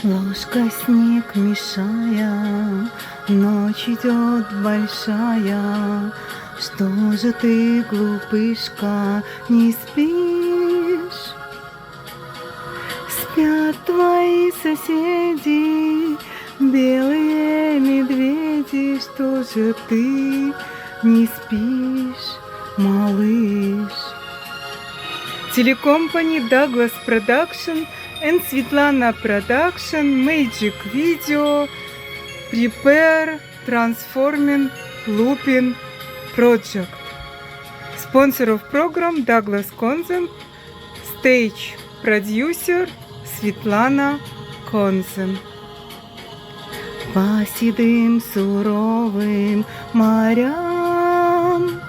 Ложка снег мешая, ночь идет большая. Что же ты, глупышка, не спишь? Спят твои соседи, белые медведи. Что же ты не спишь, малыш? Telecomпany Douglas Production and Svetlana Production Magic Video Prepare Transforming Looping Project. Sponsor of program Douglas Consent. Stage producer Svetlana Consent. По седым суровым морям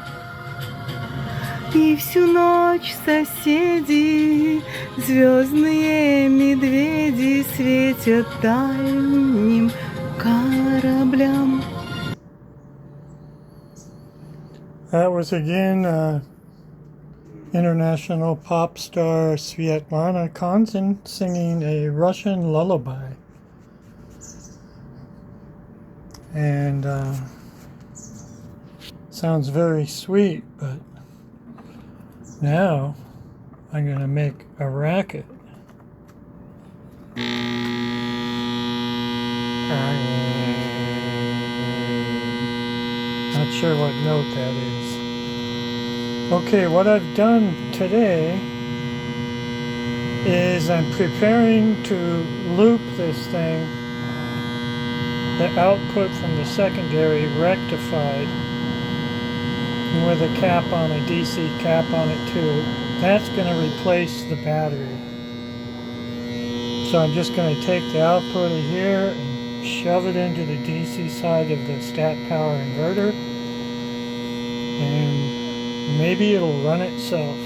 и всю ночь соседи, звездные медведи, светят дальним кораблям. That was again international pop star Svetlana Konzin singing a Russian lullaby. And sounds very sweet, but now I'm going to make a racket. Not sure what note that is. Okay, what I've done today is I'm preparing to loop this thing, the output from the secondary rectified, and with a cap on, a DC cap on it too. That's going to replace the battery. So I'm just going to take the output of here and shove it into the DC side of the stat power inverter, and maybe it'll run itself.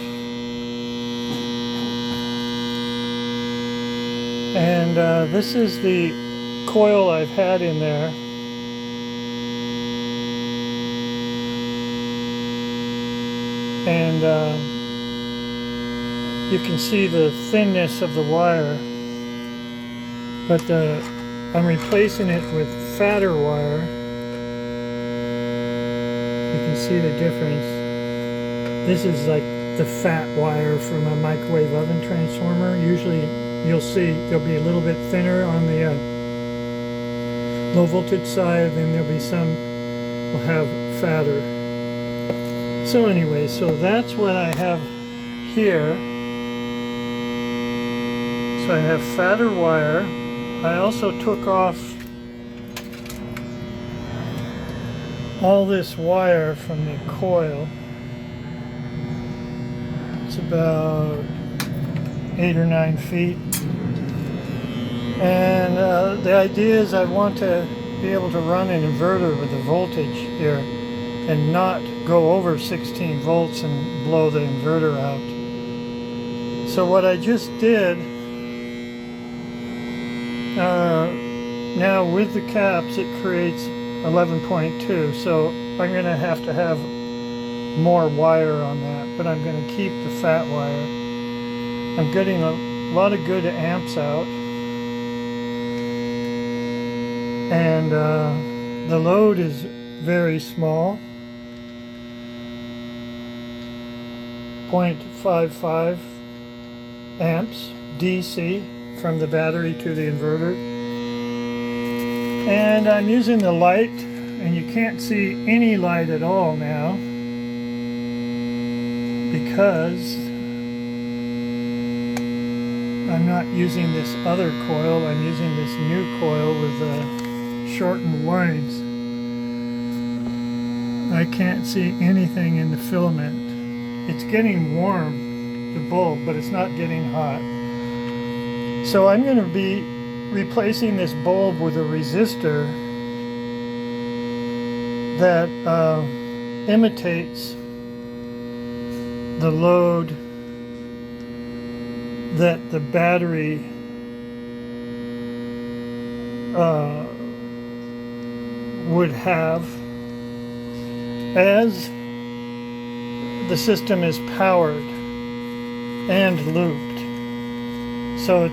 And this is the coil I've had in there. And you can see the thinness of the wire, but I'm replacing it with fatter wire. You can see the difference. This is like the fat wire from a microwave oven transformer. Usually you'll see there'll be a little bit thinner on the low voltage side, then there'll be some will have fatter. So anyway, so that's what I have here. So I have fatter wire. I also took off all this wire from the coil. It's about 8 or 9 feet. And the idea is I want to be able to run an inverter with the voltage here and not go over 16 volts and blow the inverter out. So what I just did, now with the caps it creates 11.2, so I'm going to have more wire on that, but I'm going to keep the fat wire. I'm getting a lot of good amps out, and the load is very small, 0.55 amps DC from the battery to the inverter. And I'm using the light, and you can't see any light at all now because I'm not using this other coil. I'm using this new coil with shortened winds. I can't see anything in the filament. It's getting warm, the bulb, but it's not getting hot. So I'm going to be replacing this bulb with a resistor that imitates the load that the battery would have as the system is powered and looped. So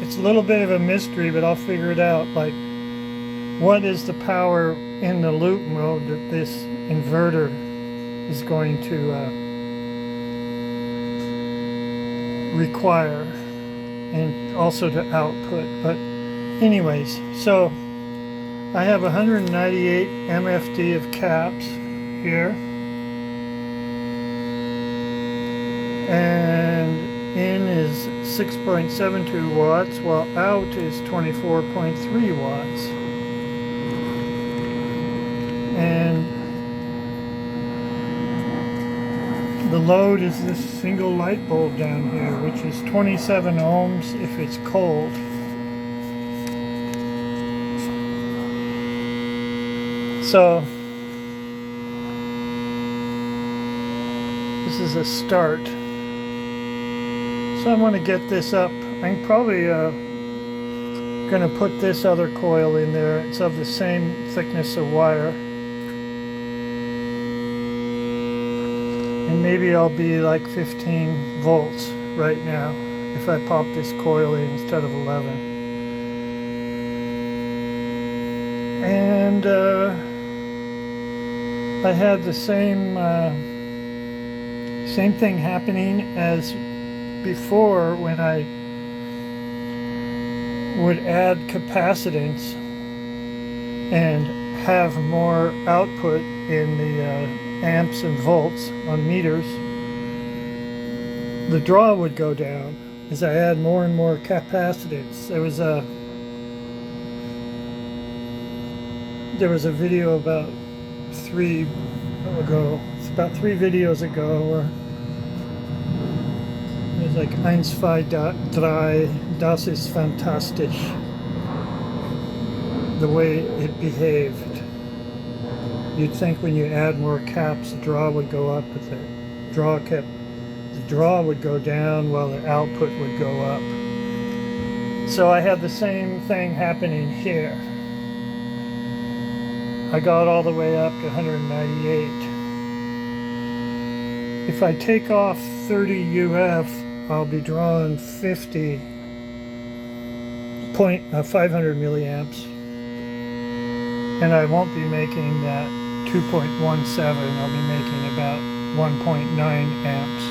it's a little bit of a mystery, but I'll figure it out. Like, what is the power in the loop mode that this inverter is going to require, and also to output. But anyways, so I have 198 MFD of caps here, and in is 6.72 watts, while out is 24.3 watts. And the load is this single light bulb down here, which is 27 ohms if it's cold. So this is a start. So I want to get this up. I'm probably going to put this other coil in there. It's of the same thickness of wire. And maybe I'll be like 15 volts right now if I pop this coil in instead of 11. And I had the same thing happening as before when I would add capacitance and have more output in the amps and volts on meters. The draw would go down as I add more and more capacitance. There was a video about three videos ago where it was like 1, 2, 3, das ist fantastisch, the way it behaved. You'd think when you add more caps, the draw would go up, but the draw would go down while the output would go up. So I had the same thing happening here. I got all the way up to 198. If I take off 30 UF, I'll be drawing 500 milliamps, and I won't be making that 2.17. I'll be making about 1.9 amps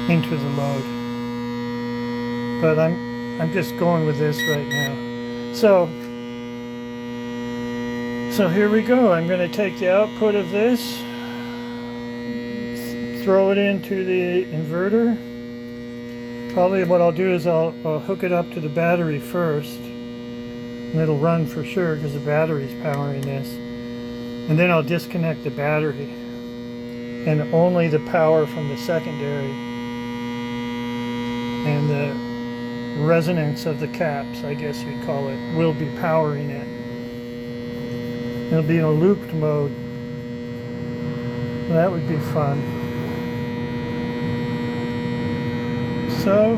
into the load. But I'm just going with this right now. So here we go. I'm going to take the output of this, throw it into the inverter. Probably what I'll do is I'll hook it up to the battery first, and it'll run for sure because the battery's powering this. And then I'll disconnect the battery, and only the power from the secondary and the resonance of the caps, I guess you'd call it, will be powering it. It'll be in a looped mode. That would be fun. So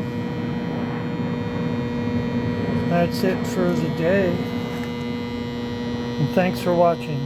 that's it for the day. And thanks for watching.